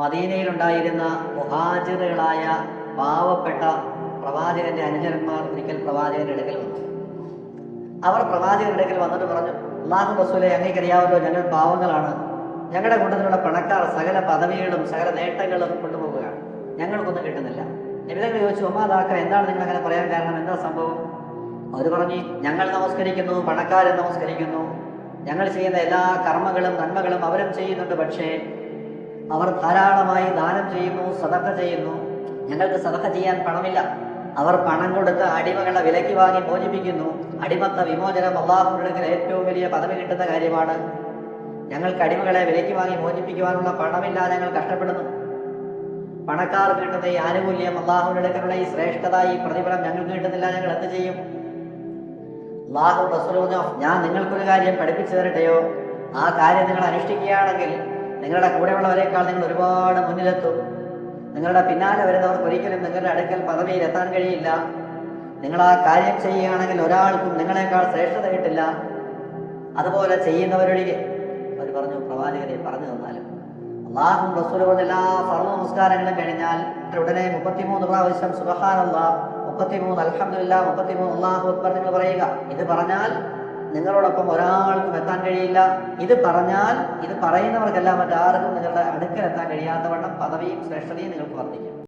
മദീനയിലുണ്ടായിരുന്ന മുഹാജിറുകളായ പാവപ്പെട്ട പ്രവാചകന്റെ അനുചരന്മാർ ഒരിക്കൽ പ്രവാചകന്റെ അടുക്കൽ വന്നു. അവർ പ്രവാചകന്റെ അടുക്കൽ വന്നിട്ട് പറഞ്ഞു, അല്ലാഹു റസൂലേ, അങ്ങേക്കറിയാവല്ലോ ഞങ്ങൾ പാവങ്ങളാണ്. ഞങ്ങളുടെ കൂട്ടത്തിലുള്ള പണക്കാർ സകല പദവികളും സകല നേട്ടങ്ങളും കൊണ്ടുപോവുകയാണ്, ഞങ്ങൾക്കൊന്നും കിട്ടുന്നില്ല. നബിതങ്ങൾ ചോദിച്ചു, ഒമാതാക്ക, എന്താണ് നിങ്ങൾ അങ്ങനെ പറയാൻ കാരണം, എന്താ സംഭവം? അവർ പറഞ്ഞു, ഞങ്ങൾ നമസ്കരിക്കുന്നു, പണക്കാരും നമസ്കരിക്കുന്നു, ഞങ്ങൾ ചെയ്യുന്ന എല്ലാ കർമ്മങ്ങളും നന്മകളും അവരും ചെയ്യുന്നുണ്ട്. പക്ഷേ അവർ ധാരാളമായി ദാനം ചെയ്യുന്നു, സദഖ ചെയ്യുന്നു. ഞങ്ങൾക്ക് സദഖ ചെയ്യാൻ പണമില്ല. അവർ പണം കൊടുത്ത് അടിമകളെ വിലയ്ക്ക് വാങ്ങി മോചിപ്പിക്കുന്നു. അടിമത്ത വിമോചനം അല്ലാഹുവിന്റെ അടുക്കൽ ഏറ്റവും വലിയ പദവി കിട്ടുന്ന കാര്യമാണ്. ഞങ്ങൾക്ക് അടിമകളെ വിലയ്ക്ക് വാങ്ങി മോചിപ്പിക്കുവാനുള്ള പണമില്ല, ഞങ്ങൾ കഷ്ടപ്പെടുന്നു. പണക്കാർ കിട്ടുന്ന ഈ ആനുകൂല്യം, അല്ലാഹുവിന്റെ അടുക്കലുള്ള ഈ ശ്രേഷ്ഠത, ഈ പ്രതിഫലം ഞങ്ങൾക്ക് കിട്ടുന്നില്ല, ഞങ്ങൾ എന്ത് ചെയ്യും? അല്ലാഹു റസൂൽ പറഞ്ഞു, ഞാൻ നിങ്ങൾക്കൊരു കാര്യം പഠിപ്പിച്ചു തരട്ടെയോ? ആ കാര്യം നിങ്ങൾ അനുഷ്ഠിക്കുകയാണെങ്കിൽ നിങ്ങളുടെ കൂടെയുള്ളവരെക്കാൾ നിങ്ങൾ ഒരുപാട് മുന്നിലെത്തും. നിങ്ങളുടെ പിന്നാലെ വരുന്നവർക്ക് ഒരിക്കലും നിങ്ങളുടെ അടുക്കൽ പദവിയിൽ എത്താൻ കഴിയില്ല. നിങ്ങൾ ആ കാര്യം ചെയ്യുകയാണെങ്കിൽ ഒരാൾക്കും നിങ്ങളെക്കാൾ ശ്രേഷ്ഠത കിട്ടില്ല. അതുപോലെ ചെയ്യുന്നവരൊഴികെ. അവർ പറഞ്ഞു, പ്രവാചകരെ പറഞ്ഞു തന്നാലും. അല്ലാഹും റസൂലും പറഞ്ഞ എല്ലാ ഫർള് നമസ്കാരങ്ങളും കഴിഞ്ഞാൽ ഉടനെ 33 പ്രാവശ്യം സുബ്ഹാനല്ലാഹ്, 33 അൽഹംദുലില്ലാഹ്, 33 അല്ലാഹു അക്ബർ നിങ്ങൾ പറയുക. ഇത് പറഞ്ഞാൽ നിങ്ങളോടൊപ്പം ഒരാൾക്കും എത്താൻ കഴിയില്ല. ഇത് പറഞ്ഞാൽ ഇത് പറയുന്നവർക്കെല്ലാം മറ്റാർക്കും നിങ്ങളുടെ അടുക്കൽ എത്താൻ കഴിയാത്തവണ്ണം പദവിയും ശ്രേഷ്ഠതയും നിങ്ങൾക്ക് വർദ്ധിക്കും.